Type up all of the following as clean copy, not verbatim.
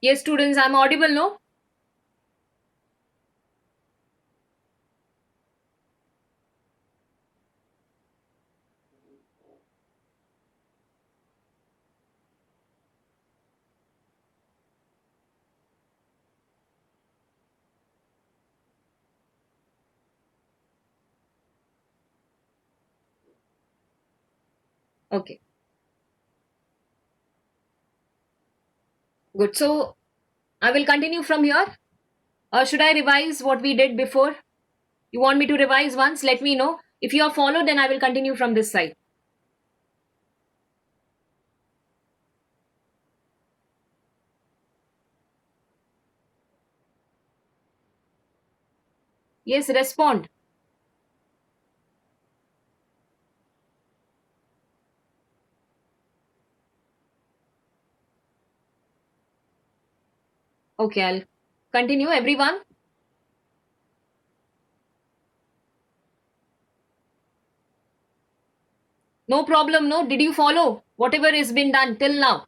Yes, students, I'm audible, no? Okay, good. So I will continue from here. Or should I revise what we did before? You want me to revise once? Let me know. If you have followed, then I will continue from this side. Yes, respond. Okay, I'll continue. Everyone, no problem, no? Did you follow whatever has been done till now?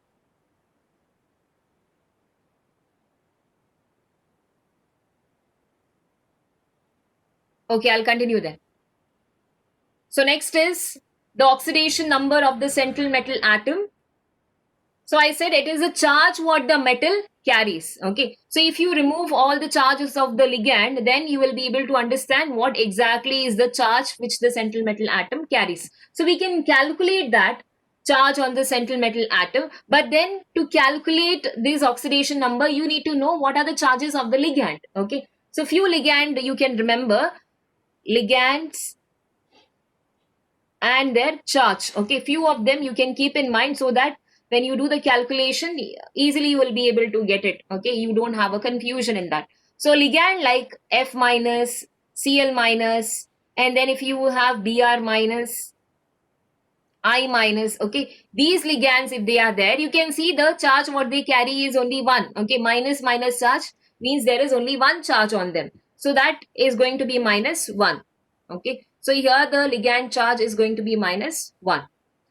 Okay, I'll continue then. So next is the oxidation number of the central metal atom. So I said it is a charge what the metal carries. Okay. So if you remove all the charges of the ligand, then you will be able to understand what exactly is the charge which the central metal atom carries. So we can calculate that charge on the central metal atom. But then to calculate this oxidation number, you need to know what are the charges of the ligand. Okay. So few ligand you can remember, ligands and their charge. Okay, few of them you can keep in mind so that when you do the calculation, easily you will be able to get it. Okay, you don't have a confusion in that. So ligand like F minus, Cl minus, and then if you have Br minus, I minus, okay, these ligands, if they are there, you can see the charge what they carry is only one. Okay, minus minus charge means there is only one charge on them. So that is going to be minus 1. Okay, so here the ligand charge is going to be minus 1.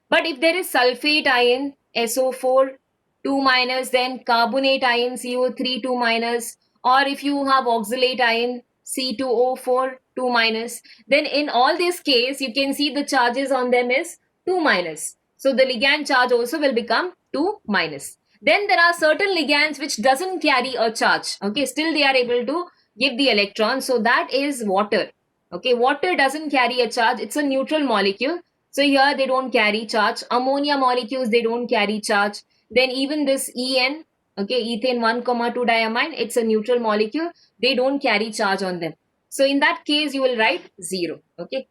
But if there is sulfate ion, SO4 2 minus, then carbonate ion, CO3 2 minus, or if you have oxalate ion, C2O4 2 minus, then in all this case you can see the charges on them is 2 minus. So the ligand charge also will become 2 minus. Then there are certain ligands which doesn't carry a charge. Okay, still they are able to give the electron. So that is water. Okay, water doesn't carry a charge. It's a neutral molecule. So here they don't carry charge. Ammonia molecules, they don't carry charge. Then even this En, okay, ethane 1, 2 diamine, it's a neutral molecule. They don't carry charge on them. So in that case, you will write 0. Okay.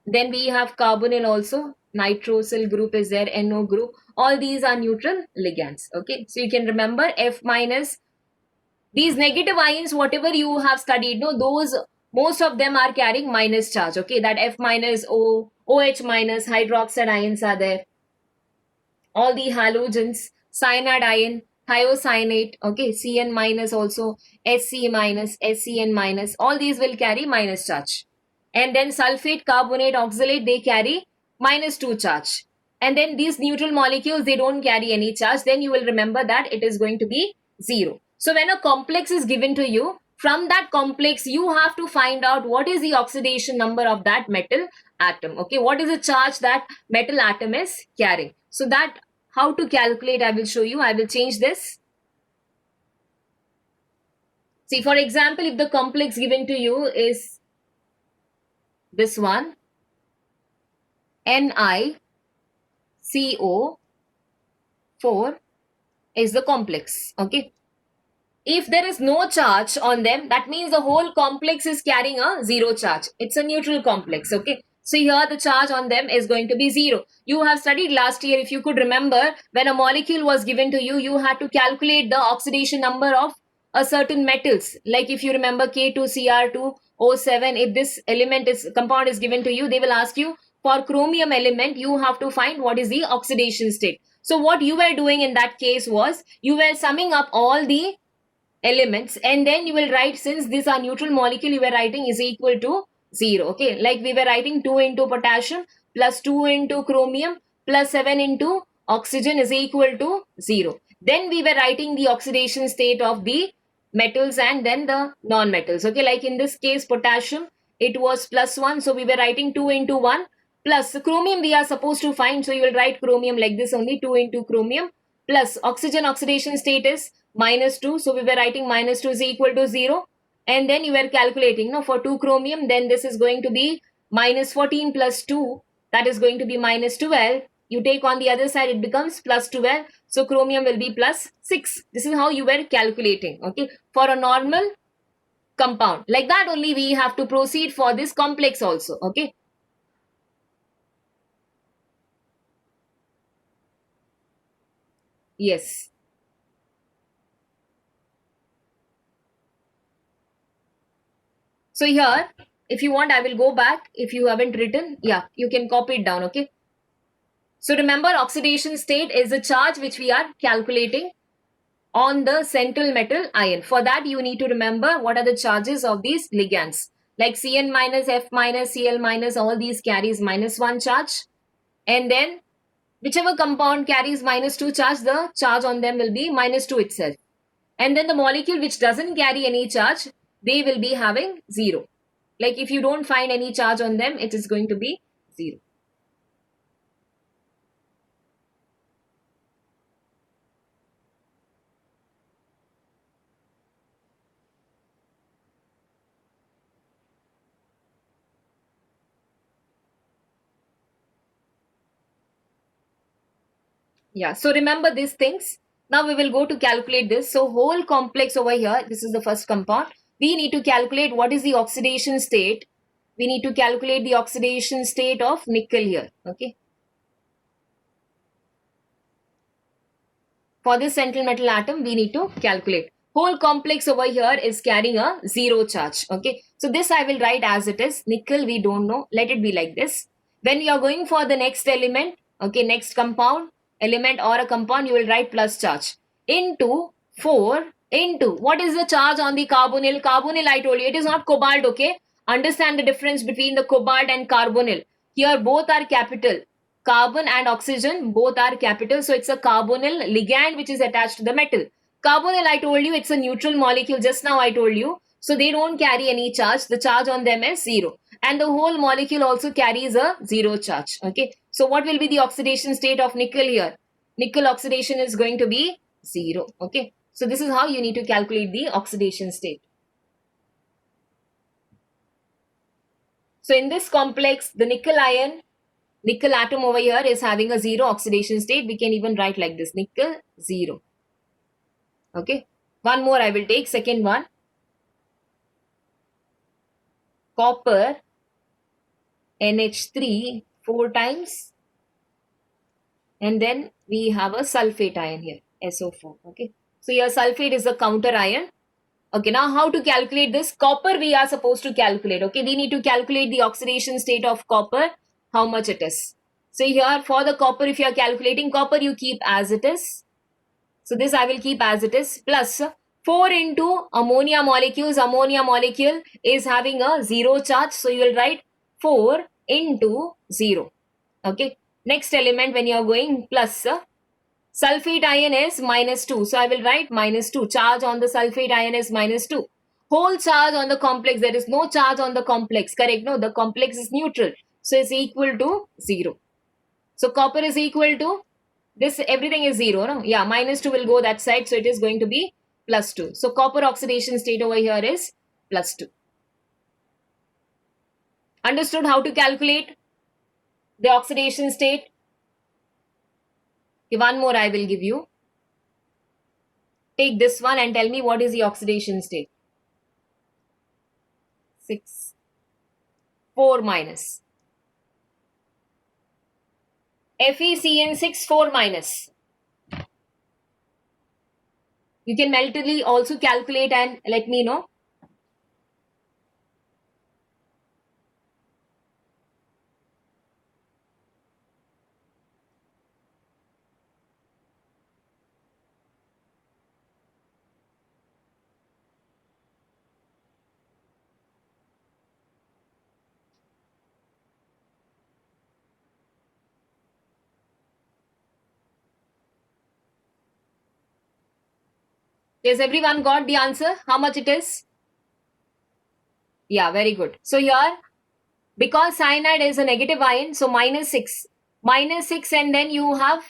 Then we have carbonyl also. Nitrosyl group is there, NO group. All these are neutral ligands. Okay. So you can remember F minus. These negative ions, whatever you have studied, no, those most of them are carrying minus charge. Okay. That F minus, O, OH minus, hydroxide ions are there. All the halogens, cyanide ion, thiocyanate, okay, Cn minus also, Sc minus, SCN minus, all these will carry minus charge. And then sulfate, carbonate, oxalate, they carry minus 2 charge. And then these neutral molecules, they don't carry any charge. Then you will remember that it is going to be 0. So when a complex is given to you, from that complex, you have to find out what is the oxidation number of that metal atom. Okay, what is the charge that metal atom is carrying? So that how to calculate, I will show you. I will change this. See, for example, if the complex given to you is this one, NiCO4 is the complex. Okay. If there is no charge on them, that means the whole complex is carrying a 0 charge. It's a neutral complex. Okay. So here the charge on them is going to be 0. You have studied last year, if you could remember, when a molecule was given to you, you had to calculate the oxidation number of a certain metals. Like if you remember K2Cr2O7, if this element is compound is given to you, they will ask you for chromium element, you have to find what is the oxidation state. So what you were doing in that case was you were summing up all the elements and then you will write, since these are neutral molecule, you were writing is equal to 0. Okay, like we were writing 2 into potassium plus 2 into chromium plus 7 into oxygen is equal to 0. Then we were writing the oxidation state of the metals and then the non-metals. Okay, like in this case, potassium, it was +1. So we were writing 2 into 1 plus chromium we are supposed to find. So you will write chromium like this only, 2 into chromium plus oxygen oxidation state is -2. So we were writing -2 is equal to 0. And then you were calculating, no, for 2 chromium, then this is going to be -14 plus 2, that is going to be -12. You take on the other side, it becomes +12. So chromium will be +6. This is how you were calculating, okay, for a normal compound. Like that only we have to proceed for this complex also, okay. Yes. So here, if you want, I will go back. If you haven't written, yeah, you can copy it down, okay. So remember, oxidation state is the charge which we are calculating on the central metal ion. For that, you need to remember what are the charges of these ligands. Like Cn minus, F minus, Cl minus, all these carries -1 charge. And then whichever compound carries -2 charge, the charge on them will be -2 itself. And then the molecule which doesn't carry any charge, they will be having 0. Like if you don't find any charge on them, it is going to be 0. Yeah, so remember these things. Now we will go to calculate this. So whole complex over here, this is the first compound. We need to calculate what is the oxidation state. We need to calculate the oxidation state of nickel here. Okay. For this central metal atom, we need to calculate. Whole complex over here is carrying a 0 charge. Okay. So this I will write as it is. Nickel, we don't know. Let it be like this. When we are going for the next element, okay, next compound, element or a compound, you will write plus charge into 4 into what is the charge on the carbonyl? Carbonyl, I told you, it is not cobalt, okay? Understand the difference between the cobalt and carbonyl. Here both are capital. Carbon and oxygen both are capital. So it's a carbonyl ligand which is attached to the metal. Carbonyl, I told you, it's a neutral molecule. Just now I told you. So they don't carry any charge. The charge on them is 0. And the whole molecule also carries a 0 charge. Okay. So what will be the oxidation state of nickel here? Nickel oxidation is going to be 0. Okay. So this is how you need to calculate the oxidation state. So in this complex, the nickel atom over here is having a 0 oxidation state. We can even write like this, nickel 0. Okay. One more I will take, second one. Copper NH3 4 times. And then we have a sulfate ion here, SO4. Okay. So your sulfate is a counter ion. Okay, now how to calculate this? Copper we are supposed to calculate. Okay, we need to calculate the oxidation state of copper, how much it is. So here for the copper, if you are calculating copper, you keep as it is. So this I will keep as it is, plus 4 into ammonia molecules. Ammonia molecule is having a 0 charge. So you will write 4 into 0. Okay. Next element when you are going plus sulfate ion is -2. So I will write -2. Charge on the sulfate ion is -2. Whole charge on the complex, there is no charge on the complex. Correct? No, the complex is neutral. So it's equal to 0. So copper is equal to this, everything is 0. No? Yeah, -2 will go that side. So it is going to be +2. So copper oxidation state over here is +2. Understood how to calculate the oxidation state? Okay, one more I will give you. Take this one and tell me what is the oxidation state. 6, 4 minus. FeCN6 4 minus. You can mentally also calculate and let me know. Has everyone got the answer? How much it is? Yeah, very good. So here, because cyanide is a negative ion, so minus 6. Minus 6, and then you have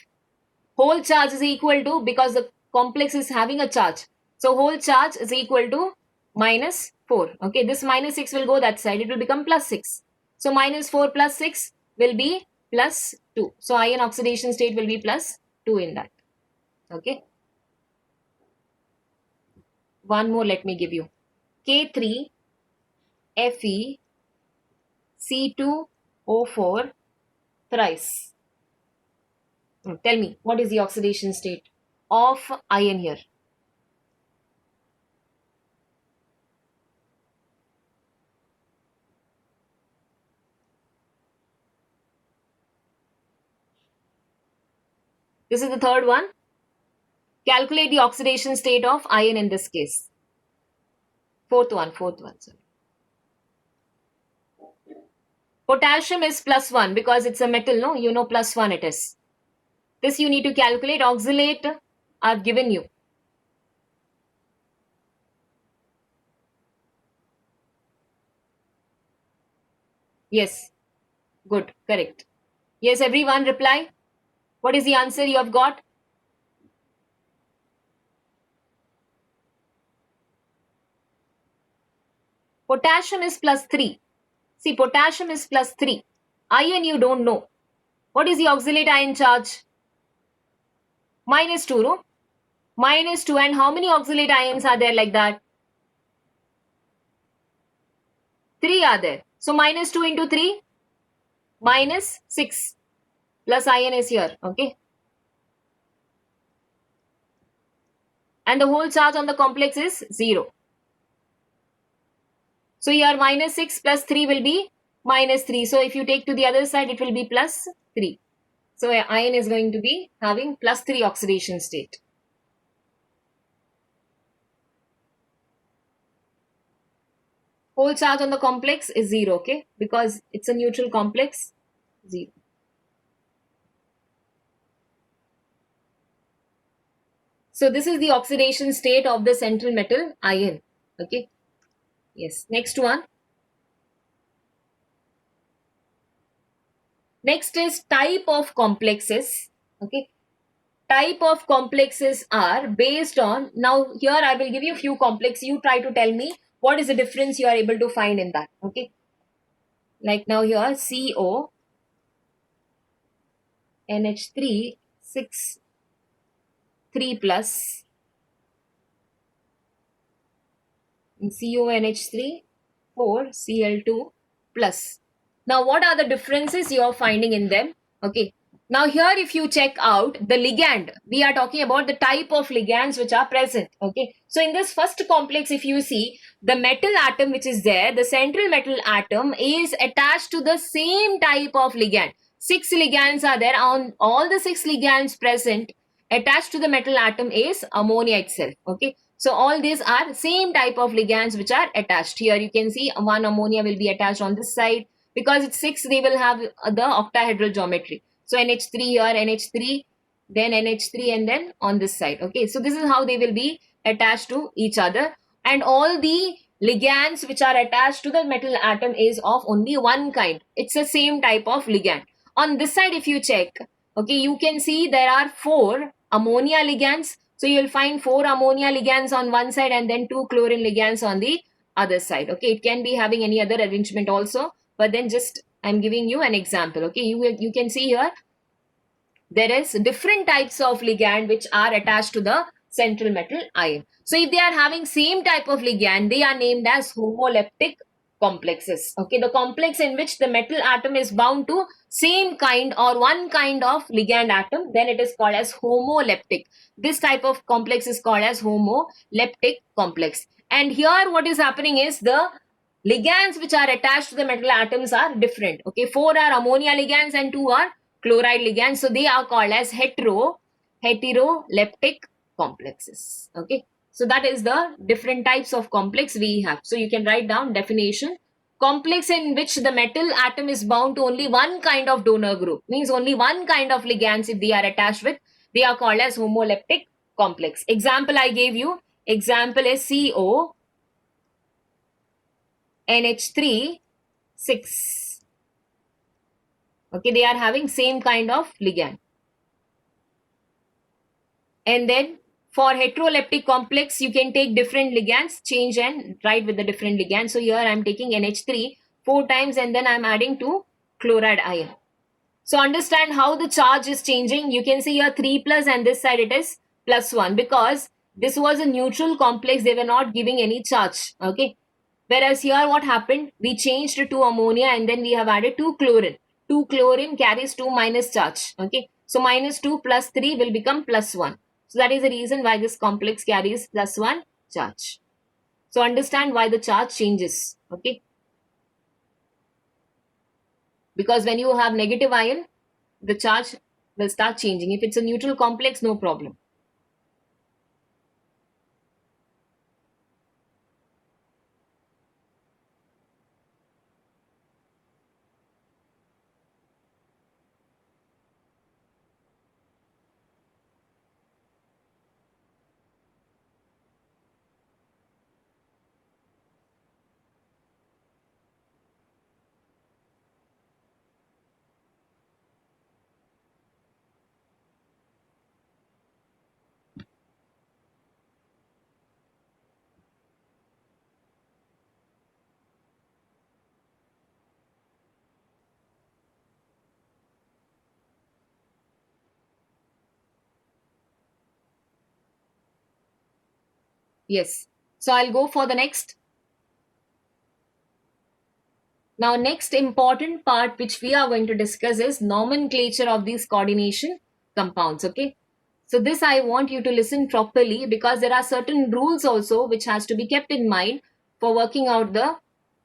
whole charge is equal to, because the complex is having a charge. So whole charge is equal to minus 4. Okay, this minus 6 will go that side. It will become plus 6. So minus 4 plus 6 will be plus 2. So ion oxidation state will be plus 2 in that. Okay. One more let me give you. K3 Fe C2O4 thrice. Tell me, what is the oxidation state of ion here? This is the third one. Calculate the oxidation state of ion in this case. Fourth one. Sorry. Potassium is plus 1 because it's a metal, no? You know plus 1 it is. This you need to calculate. Oxalate I've given you. Yes. Good. Correct. Yes, everyone reply. What is the answer you have got? Potassium is plus 3. See, potassium is plus 3. Ion you don't know. What is the oxalate ion charge? Minus 2, no? Minus 2. And how many oxalate ions are there like that? 3 are there. So minus 2 into 3, minus 6. Plus ion is here. Okay. And the whole charge on the complex is 0. So here minus 6 plus 3 will be minus 3. So if you take to the other side, it will be plus 3. So ion is going to be having plus 3 oxidation state. Whole charge on the complex is 0, okay? Because it's a neutral complex, 0. So this is the oxidation state of the central metal ion, okay? Yes, next one. Next is type of complexes, okay? Type of complexes are based on, now here I will give you a few complexes. You try to tell me what is the difference you are able to find in that, okay? Like now here CO, NH3, 6, 3 plus, CONH3, 4, Cl2 plus. Now what are the differences you are finding in them? Okay. Now here if you check out the ligand, we are talking about the type of ligands which are present. Okay. So in this first complex, if you see the metal atom which is there, the central metal atom is attached to the same type of ligand. 6 ligands are there. On all the 6 ligands present attached to the metal atom is ammonia itself. Okay. So all these are same type of ligands which are attached. Here you can see one ammonia will be attached on this side. Because it's 6, they will have the octahedral geometry. So NH3 here, NH3, then NH3, and then on this side. Okay, so this is how they will be attached to each other. And all the ligands which are attached to the metal atom is of only one kind. It's the same type of ligand. On this side, if you check, okay, you can see there are 4 ammonia ligands. So you will find 4 ammonia ligands on one side and then 2 chlorine ligands on the other side. Okay, it can be having any other arrangement also. But then just I'm giving you an example. Okay, you can see here there is different types of ligand which are attached to the central metal ion. So if they are having same type of ligand, they are named as homoleptic complexes. Okay, the complex in which the metal atom is bound to same kind or one kind of ligand atom, then it is called as homoleptic. This type of complex is called as homoleptic complex. And here what is happening is the ligands which are attached to the metal atoms are different. Okay, 4 are ammonia ligands and 2 are chloride ligands. So they are called as heteroleptic complexes. Okay, so that is the different types of complex we have. So you can write down definition. Complex in which the metal atom is bound to only one kind of donor group, means only one kind of ligands if they are attached with, they are called as homoleptic complex. Example I gave you example is CO, NH3, 6. Okay, they are having same kind of ligand. And then for heteroleptic complex, you can take different ligands, change and write with the different ligand. So here I am taking NH3 4 times and then I am adding to chloride ion. So understand how the charge is changing. You can see here 3 plus and this side it is plus 1 because this was a neutral complex. They were not giving any charge. Okay. Whereas here what happened? We changed to ammonia and then we have added 2 chlorine. 2 chlorine carries 2 minus charge. Okay. So minus 2 plus 3 will become plus 1. So that is the reason why this complex carries plus 1 charge. So understand why the charge changes. Okay. Because when you have negative ion, the charge will start changing. If it's a neutral complex, no problem. Yes. So I'll go for the next. Now, next important part which we are going to discuss is nomenclature of these coordination compounds. Okay. So this I want you to listen properly because there are certain rules also which has to be kept in mind for working out the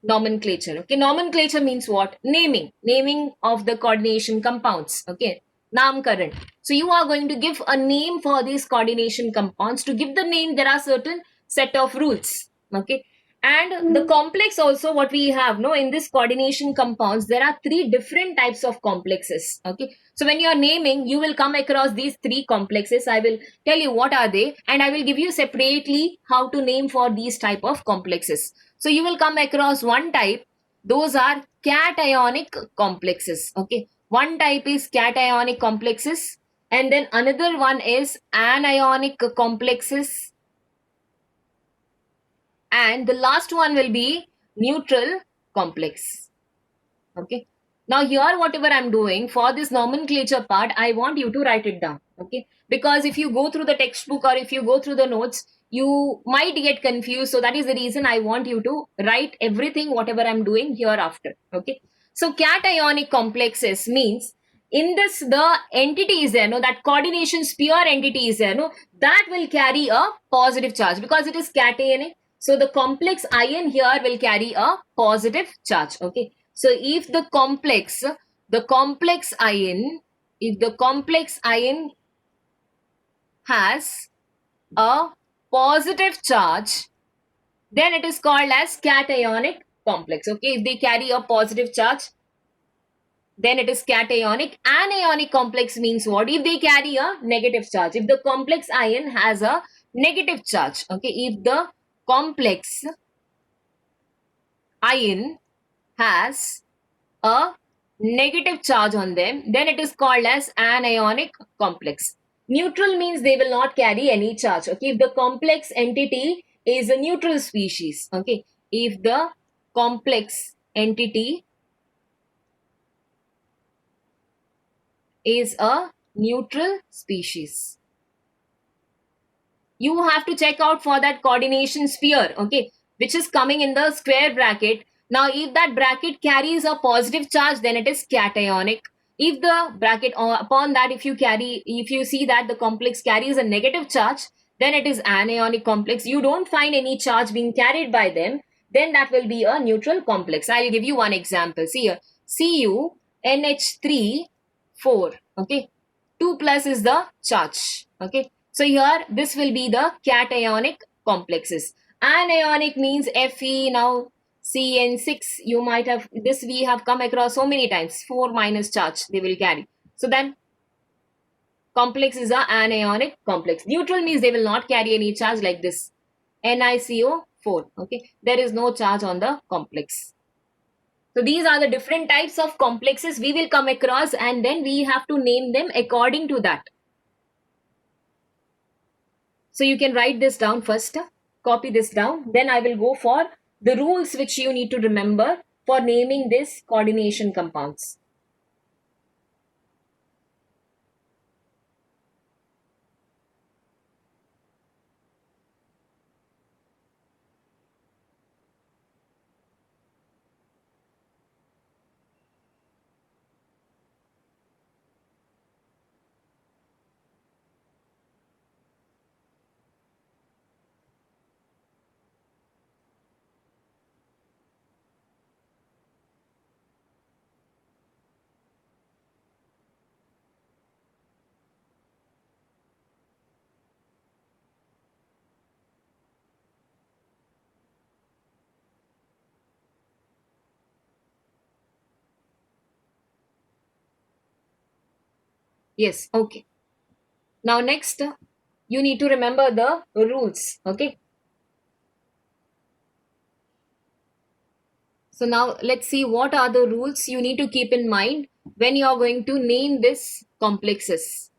nomenclature. Okay. Nomenclature means what? Naming. Naming of the coordination compounds. Okay. Namkaran. So you are going to give a name for these coordination compounds. To give the name, there are certain set of rules. Okay. And the complex also what we have, no, in this coordination compounds, there are 3 different types of complexes. Okay. So when you are naming, you will come across these 3 complexes. I will tell you what are they and I will give you separately how to name for these type of complexes. So you will come across one type. Those are cationic complexes. Okay. One type is cationic complexes and then another one is anionic complexes and the last one will be neutral complex. Okay. Now here whatever I'm doing for this nomenclature part, I want you to write it down. Okay. Because if you go through the textbook or if you go through the notes, you might get confused. So that is the reason I want you to write everything whatever I'm doing hereafter. Okay. So cationic complexes means in this the entity is there, no, that coordination sphere entity is there, no, that will carry a positive charge because it is cationic. So the complex ion here will carry a positive charge. Okay. So if the complex ion, if the complex ion has a positive charge, then it is called as cationic complex. Okay. If they carry a positive charge, then it is cationic. Anionic complex means what? If they carry a negative charge. If the complex ion has a negative charge. Okay. If the complex ion has a negative charge on them, then it is called as anionic complex. Neutral means they will not carry any charge. Okay. If the complex entity is a neutral species. Okay. If the complex entity is a neutral species, you have to check out for that coordination sphere, okay, which is coming in the square bracket. Now if that bracket carries a positive charge, then it is cationic. If the bracket upon that, if you see that the complex carries a negative charge, then it is anionic complex. You don't find any charge being carried by them, then that will be a neutral complex. I'll give you one example. See here, CuNH3 4. Okay. 2 plus is the charge. Okay. So here this will be the cationic complexes. Anionic means Fe. Now CN6, you might have this, we have come across so many times. 4 minus charge they will carry. So then complex is a anionic complex. Neutral means they will not carry any charge like this. NiCO4. Okay, there is no charge on the complex. So these are the different types of complexes we will come across, and then we have to name them according to that. So you can write this down first, copy this down, then I will go for the rules which you need to remember for naming this coordination compounds. Yes, okay. Now next, you need to remember the rules, okay? So now let's see what are the rules you need to keep in mind when you are going to name this complexes.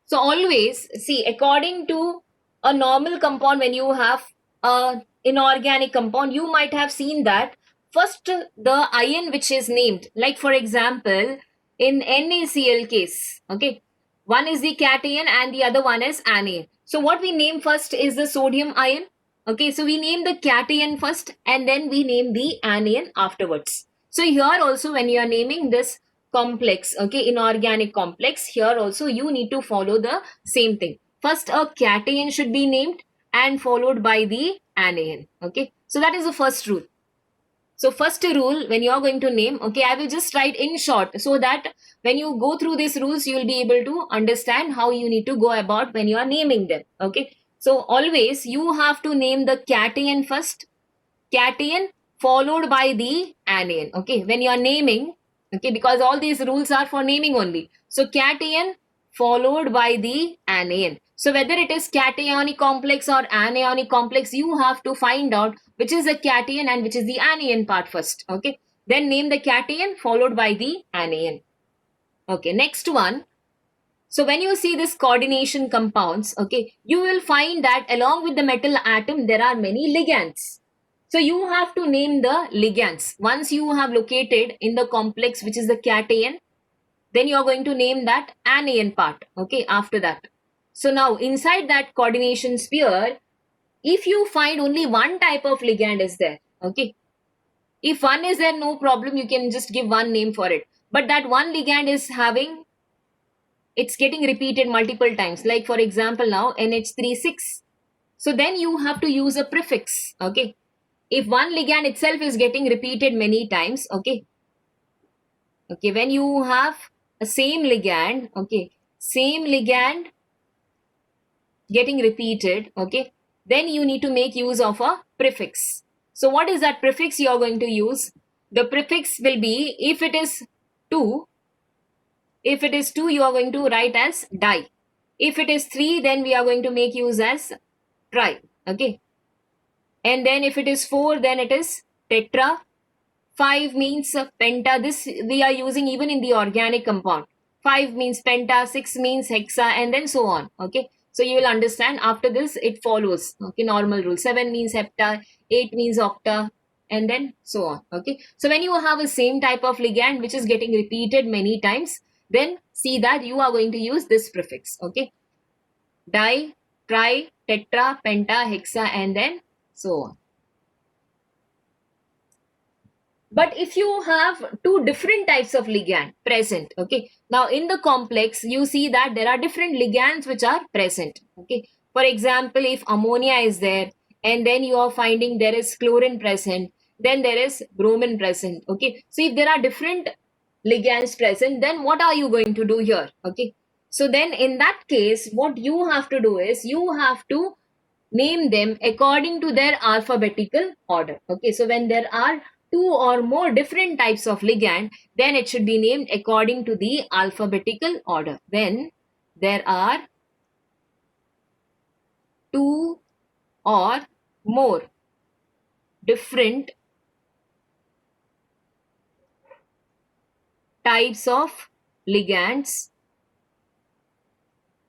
So always see, according to a normal compound, when you have a inorganic compound, you might have seen that first the ion which is named, like for example, in NaCl case, okay, one is the cation and the other one is anion. So what we name first is the sodium ion. Okay, so we name the cation first and then we name the anion afterwards. So here also when you are naming this complex, okay, inorganic complex, here also you need to follow the same thing. First a cation should be named and followed by the anion. Okay, so that is the first rule. So first rule when you are going to name, okay, I will just write in short so that when you go through these rules, you will be able to understand how you need to go about when you are naming them. Okay, so always you have to name the cation first, cation followed by the anion. Okay, when you are naming, okay, because all these rules are for naming only. So cation followed by the anion. So whether it is cationic complex or anionic complex, you have to find out which is the cation and which is the anion part first. Okay, then name the cation followed by the anion. Okay, next one. So when you see this coordination compounds, okay, you will find that along with the metal atom, there are many ligands. So you have to name the ligands. Once you have located in the complex, which is the cation, then you are going to name that anion part, okay, after that. So now inside that coordination sphere, if you find only one type of ligand is there, okay, if one is there, no problem, you can just give one name for it. But that one ligand is having, it's getting repeated multiple times, like for example now NH36. So then you have to use a prefix, okay. If one ligand itself is getting repeated many times, okay, okay, when you have a same ligand, okay, same ligand getting repeated, okay, then you need to make use of a prefix. So what is that prefix you are going to use? The prefix will be, if it is 2, if it is 2, you are going to write as di. If it is 3, then we are going to make use as tri, okay. And then if it is 4, then it is tetra. 5 means penta. This we are using even in the organic compound. 5 means penta, 6 means hexa, and then so on. Okay. So you will understand after this it follows. Okay, normal rule. 7 means hepta, 8 means octa, and then so on. Okay. So when you have a same type of ligand which is getting repeated many times, then see that you are going to use this prefix. Okay. Di, tri, tetra, penta, hexa, and then so on. But if you have two different types of ligand present, okay, now in the complex, you see that there are different ligands which are present, okay. For example, if ammonia is there, and then you are finding there is chlorine present, then there is bromine present, okay. So if there are different ligands present, then what are you going to do here, okay? So then in that case, what you have to do is you have to name them according to their alphabetical order. Okay, so when there are two or more different types of ligand, then it should be named according to the alphabetical order. When there are two or more different types of ligands,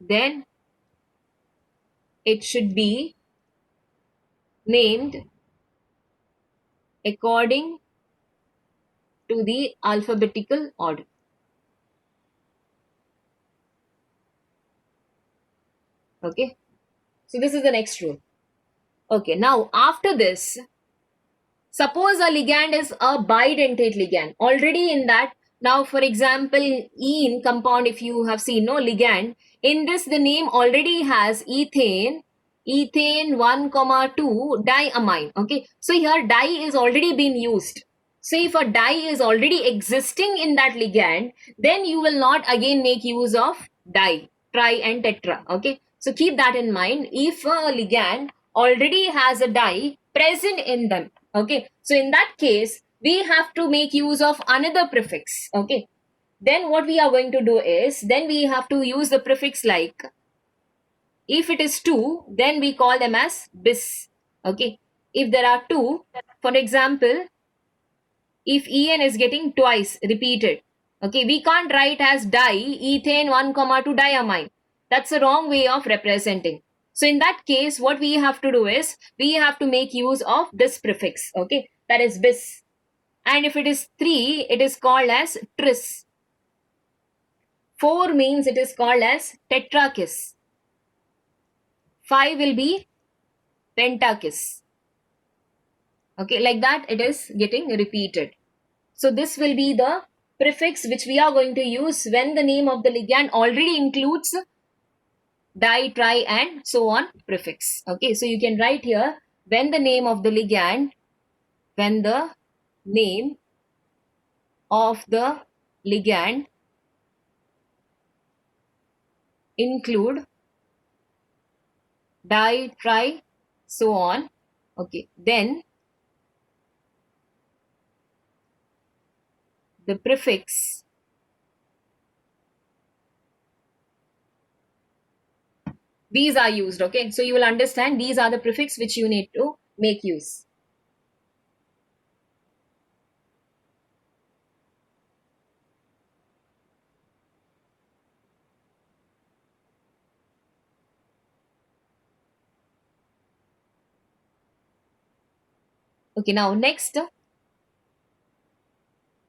then it should be named according to the alphabetical order. Okay, so this is the next rule. Okay, now after this, suppose a ligand is a bidentate ligand. Already in that, now for example, ene compound, if you have seen, no, ligand, in this the name already has ethane, ethane 1, 2 diamine. Okay, so here di is already been used. So if a di is already existing in that ligand, then you will not again make use of di, tri and tetra. Okay, so keep that in mind. If a ligand already has a di present in them, okay, so in that case we have to make use of another prefix. Okay, then what we are going to do is, then we have to use the prefix like, if it is 2, then we call them as bis. Okay, if there are 2, for example, if en is getting twice repeated, okay, we can't write as di ethane 1, 2 diamine. That's a wrong way of representing. So in that case, what we have to do is, we have to make use of this prefix. Okay, that is bis. And if it is 3, it is called as tris. 4 means it is called as tetrakis. 5 will be pentakis. Okay, like that it is getting repeated. So this will be the prefix which we are going to use when the name of the ligand already includes di, tri and so on prefix. Okay, so you can write here, when the name of the ligand, when the name of the ligand include di, tri, so on, okay, then the prefix these are used. Okay, so you will understand these are the prefix which you need to make use. Okay, now next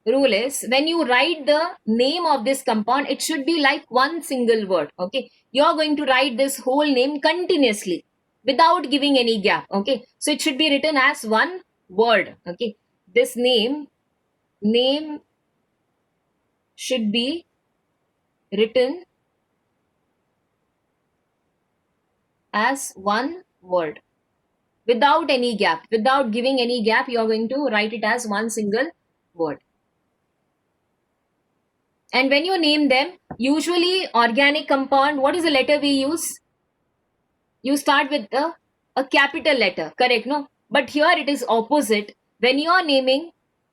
rule is, when you write the name of this compound, it should be like one single word. Okay, you're going to write this whole name continuously without giving any gap. Okay, so it should be written as one word. Okay, this name should be written as one word without any gap. Without giving any gap, you are going to write it as one single word. And when you name them, usually organic compound, what is the letter we use? You start with a capital letter, correct? No, but here it is opposite. When you are naming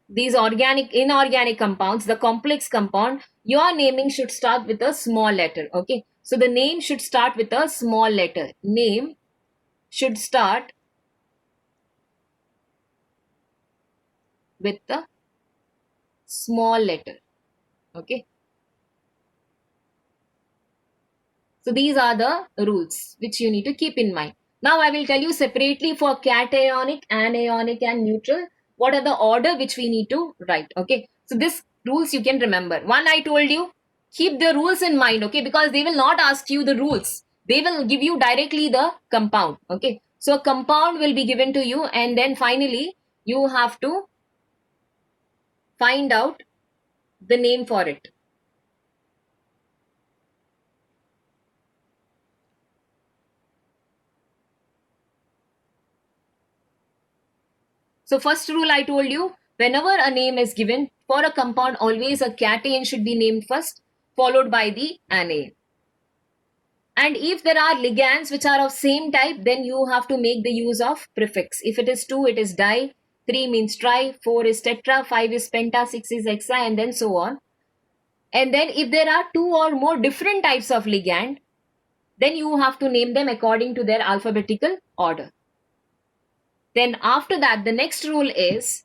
these organic, inorganic compounds, the complex compound, your naming should start with a small letter. Okay, so the name should start with a small letter. Name should start with a small letter. Okay, so these are the rules which you need to keep in mind. Now I will tell you separately for cationic, anionic and neutral, what are the order which we need to write. Okay, so this rules you can remember. One, I told you, keep the rules in mind. Okay, because they will not ask you the rules, they will give you directly the compound. Okay, so a compound will be given to you, and then finally you have to find out the name for it. So first rule I told you, whenever a name is given for a compound, always a cation should be named first, followed by the anion. And if there are ligands which are of same type, then you have to make the use of prefix. If it is 2, it is di, 3 means tri, 4 is tetra, 5 is penta, 6 is hexa, and then so on. And then if there are 2 or more different types of ligand, then you have to name them according to their alphabetical order. Then after that, the next rule is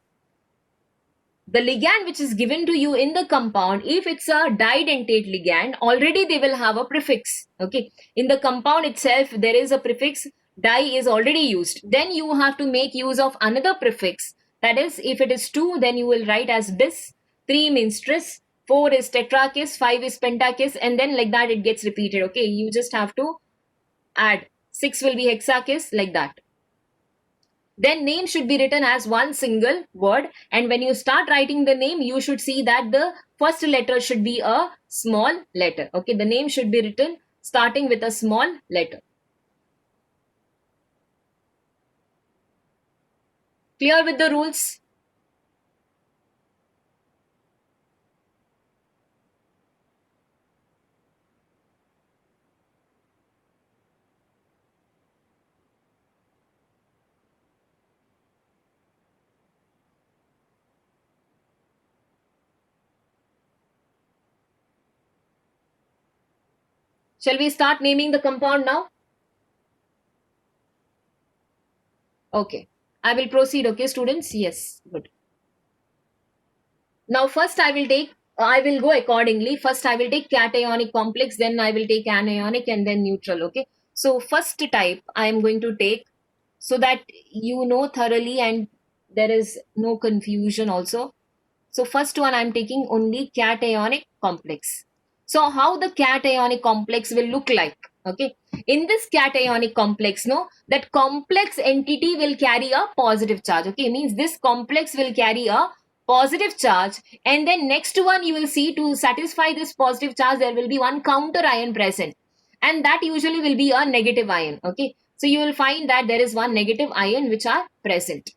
the ligand which is given to you in the compound, if it's a didentate ligand, already they will have a prefix. Okay, in the compound itself there is a prefix, di is already used. Then you have to make use of another prefix. That is, if it is 2, then you will write as bis, 3 means tris, 4 is tetrakis, 5 is pentakis, and then like that it gets repeated. Okay, you just have to add, 6 will be hexakis, like that. Then name should be written as one single word, and when you start writing the name, you should see that the first letter should be a small letter. Okay, the name should be written starting with a small letter. Clear with the rules? Shall we start naming the compound now? Okay, I will proceed. Okay, students? Yes, good. Now first I will go accordingly. First I will take cationic complex, then I will take anionic, and then neutral. Okay, so first type I am going to take, so that you know thoroughly and there is no confusion also. So first one I'm taking only cationic complex. So how the cationic complex will look like? Okay, in this cationic complex, no, that complex entity will carry a positive charge. Okay, means this complex will carry a positive charge, and then next one you will see, to satisfy this positive charge there will be one counter ion present, and that usually will be a negative ion. Okay, so you will find that there is one negative ion which are present.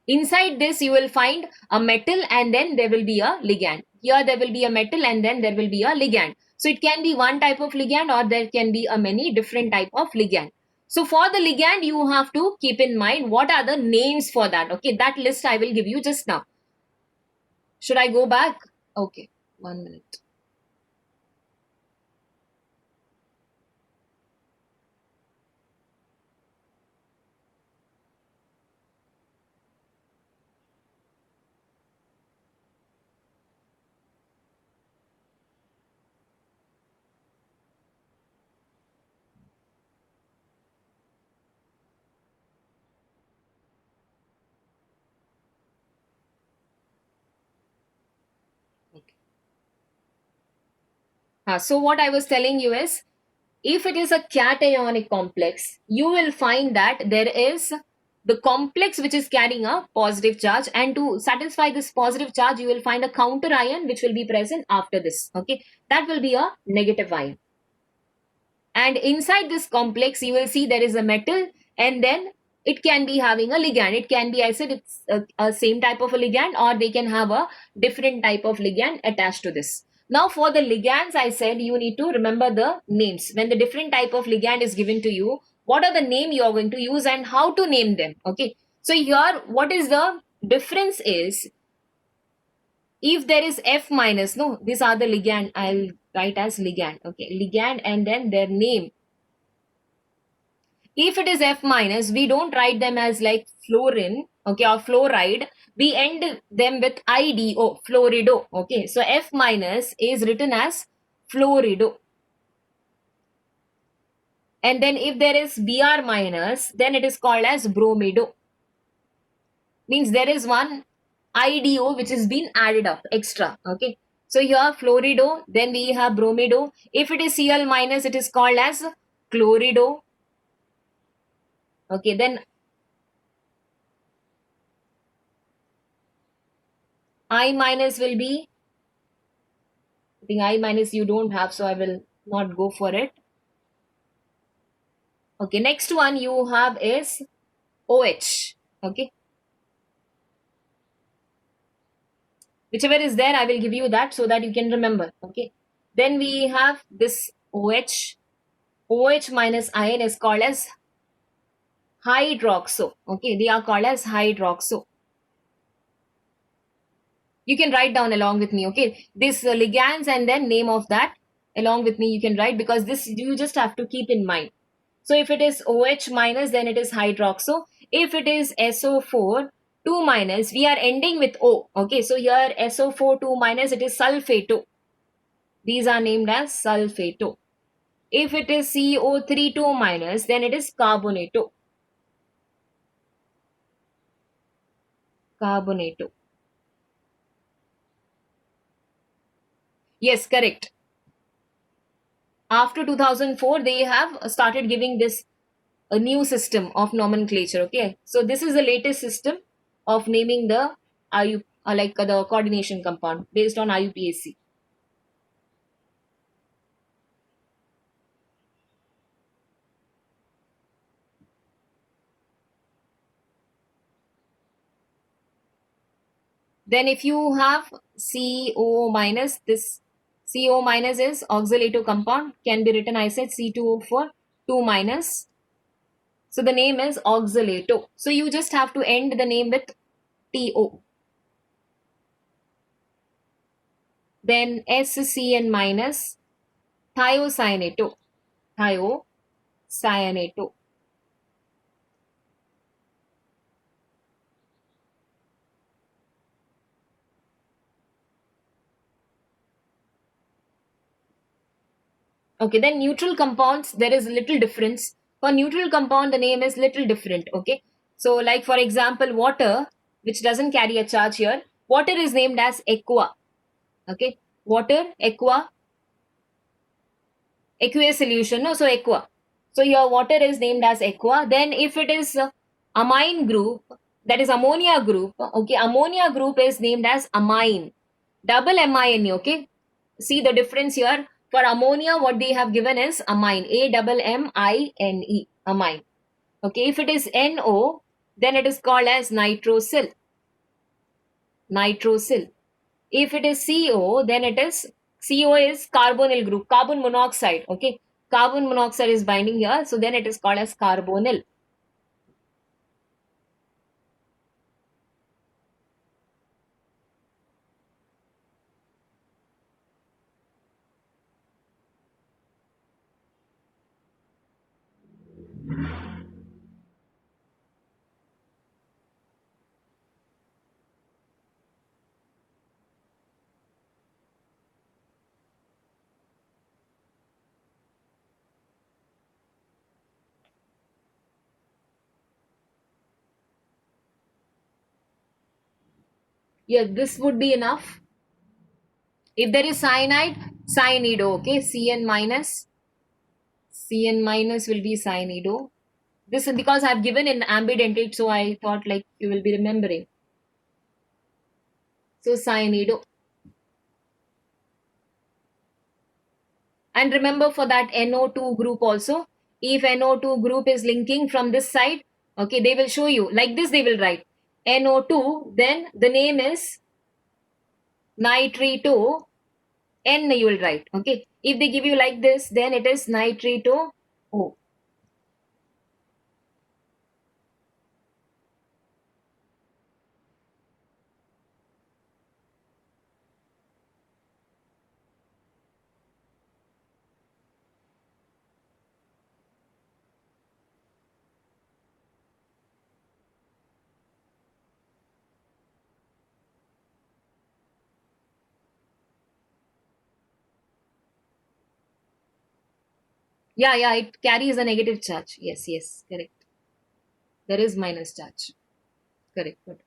Inside this you will find a metal, and then there will be a ligand. Here there will be a metal, and then there will be a ligand. So it can be one type of ligand, or there can be a many different type of ligand. So for the ligand you have to keep in mind what are the names for that. Okay, that list I will give you just now. Should I go back? Okay, 1 minute. So what I was telling you is, if it is a cationic complex, you will find that there is the complex which is carrying a positive charge, and to satisfy this positive charge you will find a counter ion which will be present after this. Okay, that will be a negative ion, and inside this complex you will see there is a metal, and then it can be having a ligand. It can be, I said, it's a same type of a ligand, or they can have a different type of ligand attached to this. Now for the ligands, I said you need to remember the names. When the different type of ligand is given to you, what are the name you are going to use and how to name them. Okay, so here what is the difference is, if there is F minus, no, these are the ligand, I'll write as ligand. Okay, ligand, and then their name. If it is F minus, we don't write them as like fluorine, okay, or fluoride. We end them with IDO, fluorido. Okay, so F minus is written as fluorido. And then if there is Br minus, then it is called as bromido. Means there is one IDO which is been added up extra. Okay, so here fluorido, then we have bromido. If it is Cl minus, it is called as chlorido. Okay, then I minus will be, I think I minus you don't have, so I will not go for it. Okay, next one you have is OH. Okay, whichever is there, I will give you that so that you can remember. Okay, then we have this OH. OH minus ion is called as hydroxo. Okay, they are called as hydroxo. You can write down along with me. Okay, this ligands and then name of that along with me you can write, because this you just have to keep in mind. So if it is OH minus, then it is hydroxo. If it is SO4 2 minus, we are ending with O. Okay, so here SO4 2 minus, it is sulfato. These are named as sulfato. If it is CO3 2 minus, then it is carbonato. Carbonato. Yes, correct. After 2004, they have started giving this a new system of nomenclature. Okay, so this is the latest system of naming the the coordination compound based on IUPAC. Then if you have CO minus, this CO minus is oxalato compound, can be written, I said, C2O4 2 minus. So the name is oxalato. So you just have to end the name with TO. Then SCN minus, thiocyanato. Thiocyanato. Okay, then neutral compounds, there is little difference. For neutral compound, the name is little different. Okay, so like for example, water, which doesn't carry a charge here, water is named as aqua. Okay, water, aqueous solution. No, so aqua. So your water is named as aqua. Then if it is amine group, that is ammonia group. Okay, ammonia group is named as amine. Double MINE. Okay, see the difference here. For ammonia, what they have given is amine. AMMINE. Amine. Okay, if it is NO, then it is called as nitrosyl. Nitrosyl. If it is CO, then it is CO is carbonyl group, carbon monoxide. Okay, carbon monoxide is binding here, so then it is called as carbonyl. Yeah, this would be enough. If there is cyanide, cyanido. Okay, Cn minus will be cyanido. This is because I've given in ambidentate, so I thought like you will be remembering. So cyanido. And remember for that NO2 group also, if NO2 group is linking from this side, okay, they will show you like this, they will write NO2, then the name is nitrito, N you will write. Okay, if they give you like this, then it is nitrito O. Yeah, it carries a negative charge. Yes, correct. There is minus charge. Correct. Good.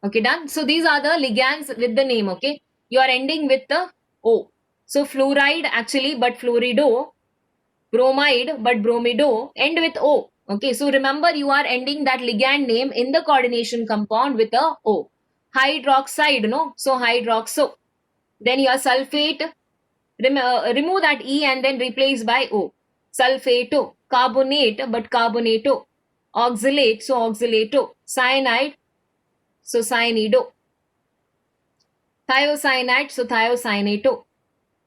Okay, done. So these are the ligands with the name. Okay, you are ending with the O. So fluoride actually, but fluorido, bromide, but bromido, end with O. Okay, so remember you are ending that ligand name in the coordination compound with a O. Hydroxide, no? So hydroxo. Then your sulfate, remove that E and then replace by O. Sulfato, carbonate, but carbonato. Oxalate, so oxalato. Cyanide, so cyanido. Thiocyanate, so thiocyanato.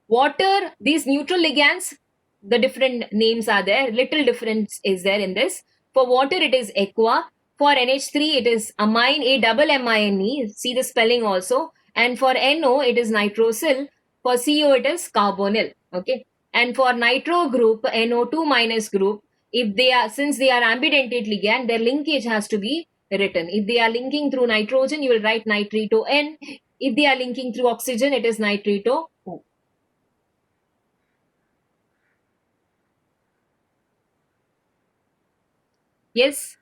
Water, these neutral ligands, the different names are there. Little difference is there in this. For water, it is aqua. For NH3, it is amine, A double MINE. See the spelling also. And for NO, it is nitrosyl. For CO, it is carbonyl. Okay. And for nitro group, NO2 minus group, if they are, since they are ambidentate ligand, their linkage has to be written. If they are linking through nitrogen, you will write nitrito N. If they are linking through oxygen, it is nitrito O. Yes.